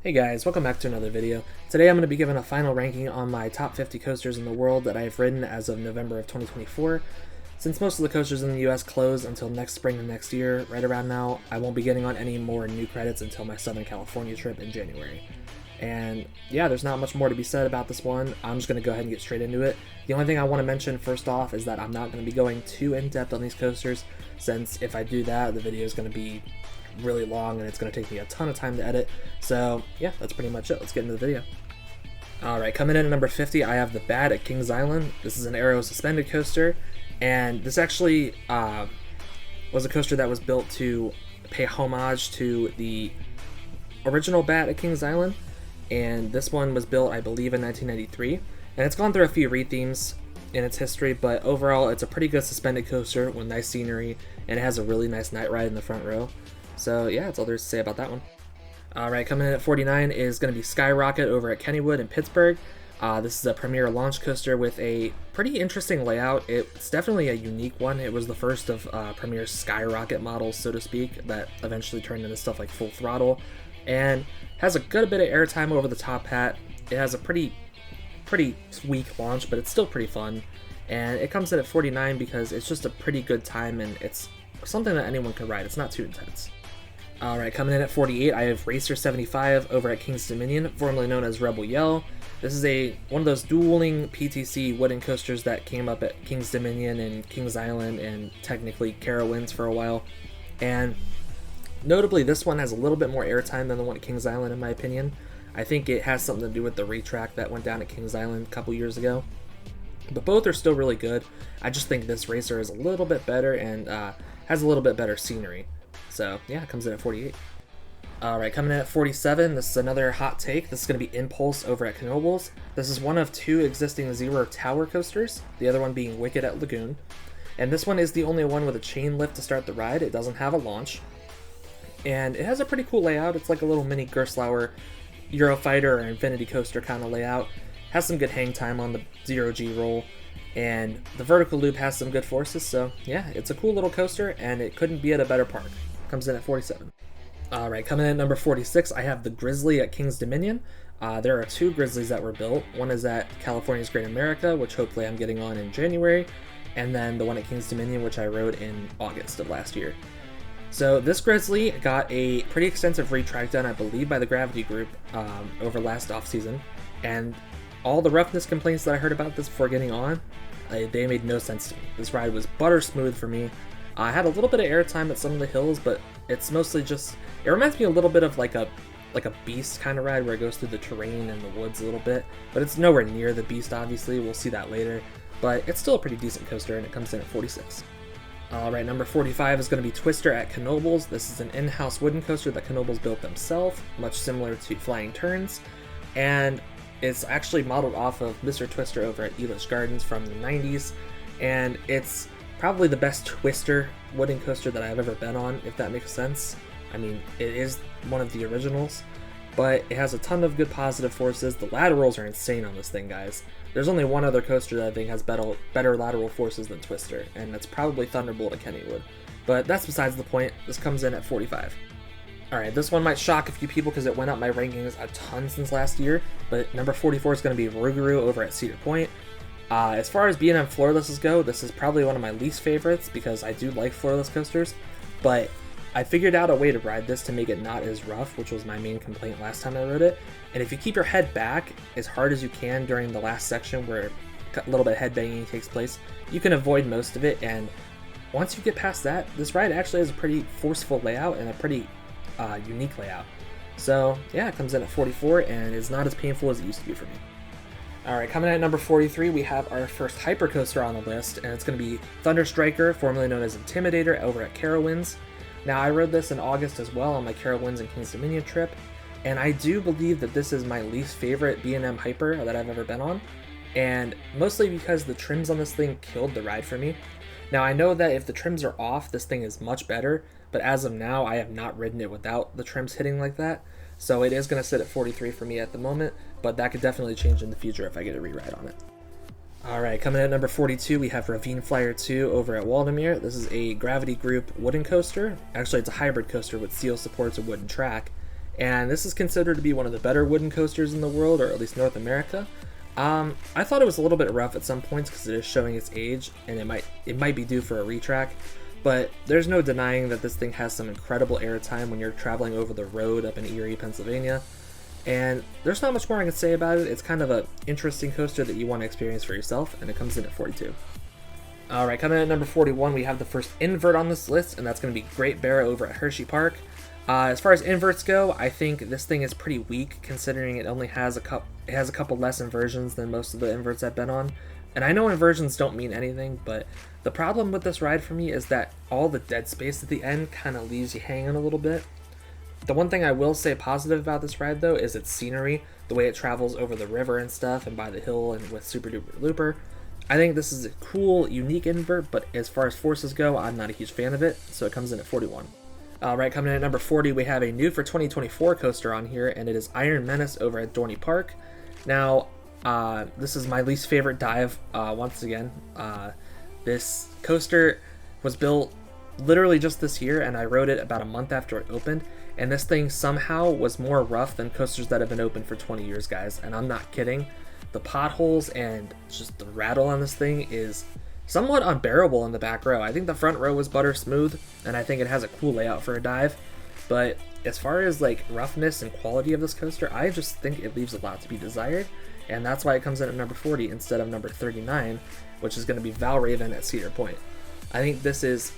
Hey guys, welcome back to another video. Today I'm going to be giving a final ranking on my top 50 coasters in the world that I have ridden as of November of 2024. Since most of the coasters in the US close until next spring and next year, right around now, I won't be getting on any more new credits until my Southern California trip in January. And yeah, there's not much more to be said about this one. I'm just going to go ahead and get straight into it. The only thing I want to mention first off is that I'm not going to be going too in-depth on these coasters, since if I do that, the video is going to be really long and it's going to take me a ton of time to edit. So yeah, that's pretty much it. Let's get into the video. Alright, coming in at number 50, I have the Bat at Kings Island. This is an aero suspended coaster, and this actually was a coaster that was built to pay homage to the original Bat at Kings Island, and this one was built, I believe, in 1993, and it's gone through a few rethemes in its history, but overall it's a pretty good suspended coaster with nice scenery, and it has a really nice night ride in the front row. So yeah, that's all there's to say about that one. Alright, coming in at 49 is going to be Skyrocket over at Kennywood in Pittsburgh. This is a premier launch coaster with a pretty interesting layout. It's definitely a unique one. It was the first of premier Skyrocket models, so to speak, that eventually turned into stuff like Full Throttle, and has a good bit of airtime over the top hat. It has a pretty weak launch, but it's still pretty fun, and it comes in at 49 because it's just a pretty good time and it's something that anyone can ride. It's not too intense. Alright, coming in at 48, I have Racer 75 over at Kings Dominion, formerly known as Rebel Yell. This is one of those dueling PTC wooden coasters that came up at Kings Dominion and Kings Island and technically Carowinds for a while. And notably, this one has a little bit more airtime than the one at Kings Island, in my opinion. I think it has something to do with the retrack that went down at Kings Island a couple years ago. But both are still really good. I just think this racer is a little bit better and has a little bit better scenery. So yeah, it comes in at 48. Alright, coming in at 47, this is another hot take. This is going to be Impulse over at Knoebels. This is one of two existing Zero Tower coasters, the other one being Wicked at Lagoon. And this one is the only one with a chain lift to start the ride. It doesn't have a launch. And it has a pretty cool layout. It's like a little mini Gerstlauer Eurofighter or Infinity Coaster kind of layout. Has some good hang time on the 0G roll. And the vertical loop has some good forces, so yeah, it's a cool little coaster, and it couldn't be at a better park. Comes in at 47. Alright, coming in at number 46, I have the Grizzly at Kings Dominion. There are two Grizzlies that were built. One is at California's Great America, which hopefully I'm getting on in January, and then the one at Kings Dominion, which I rode in August of last year. So this Grizzly got a pretty extensive retrack done, I believe, by the Gravity Group over last off-season, and all the roughness complaints that I heard about this before getting on, they made no sense to me. This ride was butter smooth for me. I had a little bit of airtime at some of the hills, but it's mostly just, it reminds me a little bit of like a Beast kind of ride where it goes through the terrain and the woods a little bit, but it's nowhere near the Beast, obviously. We'll see that later, but it's still a pretty decent coaster, and it comes in at 46. Alright, number 45 is going to be Twister at Knoebels. This is an in-house wooden coaster that Knoebels built themselves, much similar to Flying Turns, and it's actually modeled off of Mr. Twister over at Elish Gardens from the 90s, and it's probably the best Twister wooden coaster that I've ever been on, if that makes sense. I mean, it is one of the originals, but it has a ton of good positive forces. The laterals are insane on this thing, guys. There's only one other coaster that I think has better lateral forces than Twister, and that's probably Thunderbolt at Kennywood. But that's besides the point. This comes in at 45. Alright, this one might shock a few people because it went up my rankings a ton since last year, but number 44 is going to be Rougarou over at Cedar Point. As far as B&M floorlesses go, this is probably one of my least favorites because I do like floorless coasters, but I figured out a way to ride this to make it not as rough, which was my main complaint last time I rode it. And if you keep your head back as hard as you can during the last section where a little bit of head banging takes place, you can avoid most of it, and once you get past that, this ride actually has a pretty forceful layout and a pretty unique layout. So yeah, it comes in at 44 and is not as painful as it used to be for me. Alright, coming in at number 43, we have our first hypercoaster on the list, and it's going to be Thunder Striker, formerly known as Intimidator, over at Carowinds. Now, I rode this in August as well on my Carowinds and Kings Dominion trip, and I do believe that this is my least favorite B&M Hyper that I've ever been on, and mostly because the trims on this thing killed the ride for me. Now, I know that if the trims are off, this thing is much better, but as of now, I have not ridden it without the trims hitting like that, so it is going to sit at 43 for me at the moment, but that could definitely change in the future if I get a re-ride on it. Alright, coming in at number 42, we have Ravine Flyer 2 over at Waldameer. This is a Gravity Group wooden coaster. Actually, it's a hybrid coaster with steel supports and wooden track. and this is considered to be one of the better wooden coasters in the world, or at least North America. I thought it was a little bit rough at some points because it is showing its age, and it might be due for a retrack. But there's no denying that this thing has some incredible airtime when you're traveling over the road up in Erie, Pennsylvania. And there's not much more I can say about it. It's kind of an interesting coaster that you want to experience for yourself, and it comes in at 42. Alright, coming in at number 41, we have the first invert on this list, and that's going to be Great Bear over at Hershey Park. As far as inverts go, I think this thing is pretty weak, considering it only has a couple less inversions than most of the inverts I've been on. And I know inversions don't mean anything, but the problem with this ride for me is that all the dead space at the end kind of leaves you hanging a little bit. The one thing I will say positive about this ride, though, is its scenery, the way it travels over the river and stuff, and by the hill and with Super Duper Looper. I think this is a cool, unique invert, but as far as forces go, I'm not a huge fan of it, so it comes in at 41. Alright, coming in at number 40, we have a new for 2024 coaster on here, and it is Iron Menace over at Dorney Park. Now, this is my least favorite dive, once again. This coaster was built literally just this year, and I rode it about a month after it opened, and this thing somehow was more rough than coasters that have been open for 20 years, guys, and I'm not kidding. The potholes and just the rattle on this thing is somewhat unbearable in the back row. I think the front row was butter smooth, and I think it has a cool layout for a dive, but as far as like roughness and quality of this coaster, I just think it leaves a lot to be desired, and that's why it comes in at number 40 instead of number 39, which is going to be Valraven at Cedar Point. I think this is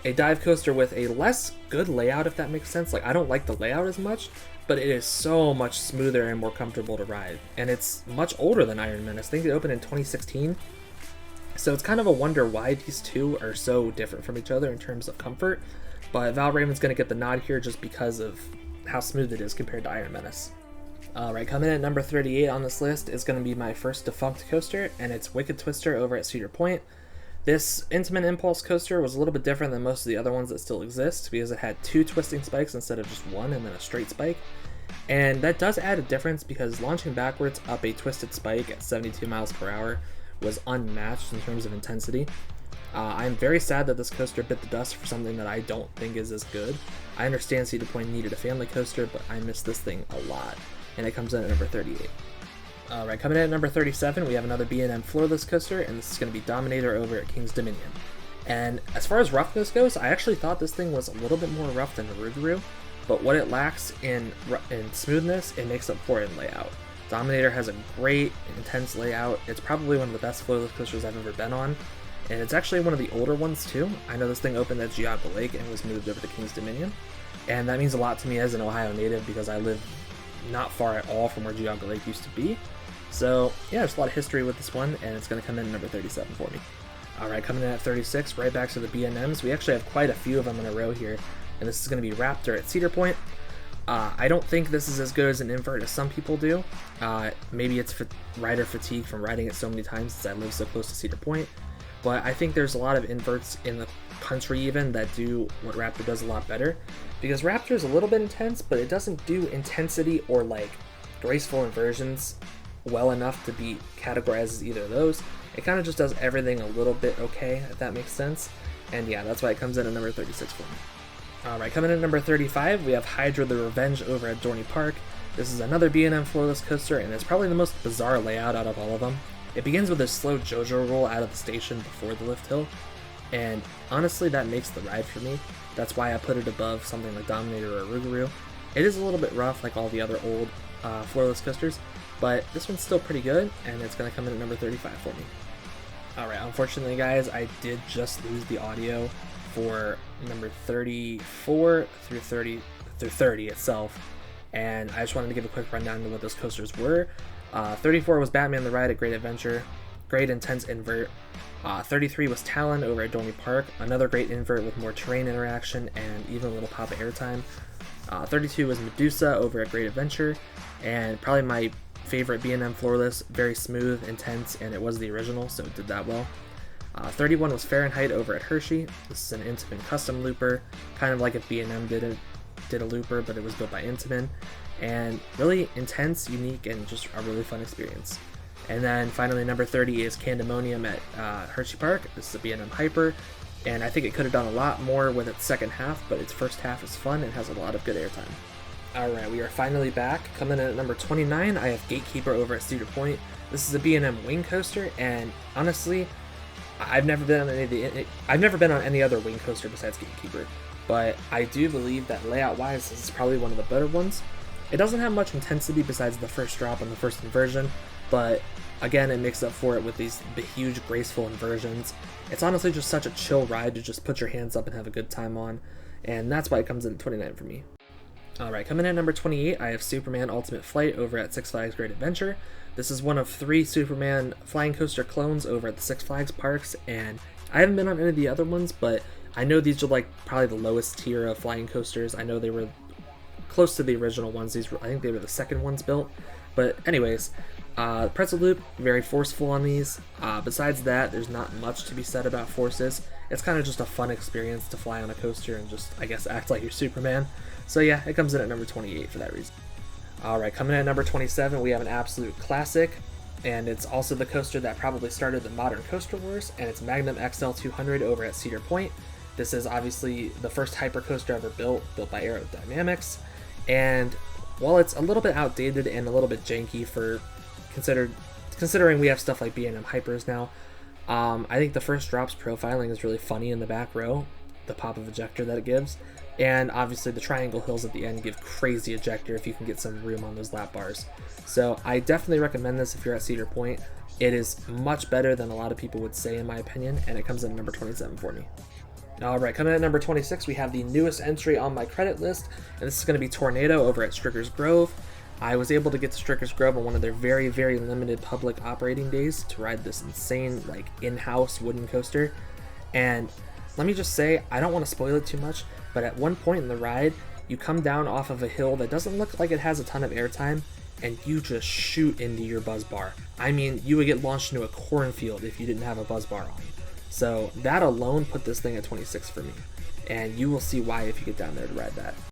a dive coaster with a less good layout, if that makes sense. Like, I don't like the layout as much, but it is so much smoother and more comfortable to ride, and it's much older than Iron Menace. I think it opened in 2016. So it's kind of a wonder why these two are so different from each other in terms of comfort, but Valraven's going to get the nod here just because of how smooth it is compared to Iron Menace. Alright, coming in at number 38 on this list is going to be my first defunct coaster, and it's Wicked Twister over at Cedar Point. This Intamin Impulse coaster was a little bit different than most of the other ones that still exist because it had two twisting spikes instead of just one and then a straight spike. And that does add a difference because launching backwards up a twisted spike at 72 miles per hour was unmatched in terms of intensity. I'm very sad that this coaster bit the dust for something that I don't think is as good. I understand Cedar Point needed a family coaster, but I miss this thing a lot, and it comes in at number 38. Alright, coming in at number 37, we have another B&M floorless coaster, and this is going to be Dominator over at King's Dominion. And as far as roughness goes, I actually thought this thing was a little bit more rough than Rougarou, but what it lacks in smoothness, it makes up for it in layout. Dominator has a great, intense layout. It's probably one of the best floorless coasters I've ever been on, and it's actually one of the older ones too. I know this thing opened at Geauga Lake and was moved over to King's Dominion, and that means a lot to me as an Ohio native because I live not far at all from where Geauga Lake used to be. So yeah, there's a lot of history with this one, and it's going to come in at number 37 for me. Alright, coming in at 36, right back to the B&Ms. We actually have quite a few of them in a row here, and this is going to be Raptor at Cedar Point. I don't think this is as good as an invert as some people do. Maybe it's rider fatigue from riding it so many times since I live so close to Cedar Point, but I think there's a lot of inverts in the country even that do what Raptor does a lot better, because Raptor is a little bit intense, but it doesn't do intensity or like graceful inversions well enough to be categorized as either of those. It kind of just does everything a little bit okay, if that makes sense, and yeah, that's why it comes in at number 36 for me. Alright, coming in at number 35, we have Hydra the Revenge over at Dorney Park. This is another B&M floorless coaster, and it's probably the most bizarre layout out of all of them. It begins with a slow JoJo roll out of the station before the lift hill, and honestly that makes the ride for me. That's why I put it above something like Dominator or Rougarou. It is a little bit rough like all the other old floorless coasters, but this one's still pretty good, and it's going to come in at number 35 for me. Alright, unfortunately guys, I did just lose the audio for number 34 through 30 itself, and I just wanted to give a quick rundown to what those coasters were. 34 was Batman the Ride at Great Adventure, great intense invert. 33 was Talon over at Dorney Park, another great invert with more terrain interaction and even a little pop of airtime. 32 was Medusa over at Great Adventure, and probably my favorite B&M floorless, very smooth, intense, and it was the original, so it did that well. 31 was Fahrenheit over at Hershey. This is an Intamin custom looper, kind of like if B&M did a looper, but it was built by Intamin, and really intense, unique, and just a really fun experience. And then finally number 30 is Candemonium at Hershey Park. This is a B&M Hyper, and I think it could have done a lot more with its second half, but its first half is fun and has a lot of good airtime. Alright, we are finally back. Coming in at number 29, I have Gatekeeper over at Cedar Point. This is a B&M wing coaster, and honestly, I've never been on any other wing coaster besides Gatekeeper, but I do believe that layout-wise, this is probably one of the better ones. It doesn't have much intensity besides the first drop and the first inversion, but again, it makes up for it with these huge, graceful inversions. It's honestly just such a chill ride to just put your hands up and have a good time on, and that's why it comes in at 29 for me. Alright, coming in at number 28, I have Superman Ultimate Flight over at Six Flags Great Adventure. This is one of 3 Superman flying coaster clones over at the Six Flags parks, and I haven't been on any of the other ones, but I know these are like probably the lowest tier of flying coasters. I know they were close to the original ones. I think they were the second ones built. But anyways, pretzel loop, very forceful on these. Besides that, there's not much to be said about forces. It's kind of just a fun experience to fly on a coaster and just, I guess, act like you're Superman. So yeah, it comes in at number 28 for that reason. Alright, coming in at number 27, we have an absolute classic, and it's also the coaster that probably started the modern Coaster Wars, and it's Magnum XL 200 over at Cedar Point. This is obviously the first hypercoaster ever built by Aerodynamics, and while it's a little bit outdated and a little bit janky for considering we have stuff like B&M Hypers now, I think the first drop's profiling is really funny in the back row, the pop of ejector that it gives, and obviously the triangle hills at the end give crazy ejector if you can get some room on those lap bars. So I definitely recommend this if you're at Cedar Point. It is much better than a lot of people would say in my opinion, and it comes in at number 27 for me. Alright, coming in at number 26, we have the newest entry on my credit list, and this is going to be Tornado over at Stricker's Grove. I was able to get to Stricker's Grove on one of their very, very limited public operating days to ride this insane, like, in-house wooden coaster. And let me just say, I don't want to spoil it too much, but at one point in the ride, you come down off of a hill that doesn't look like it has a ton of airtime, and you just shoot into your buzz bar. I mean, you would get launched into a cornfield if you didn't have a buzz bar on. So that alone put this thing at 26 for me, and you will see why if you get down there to ride that.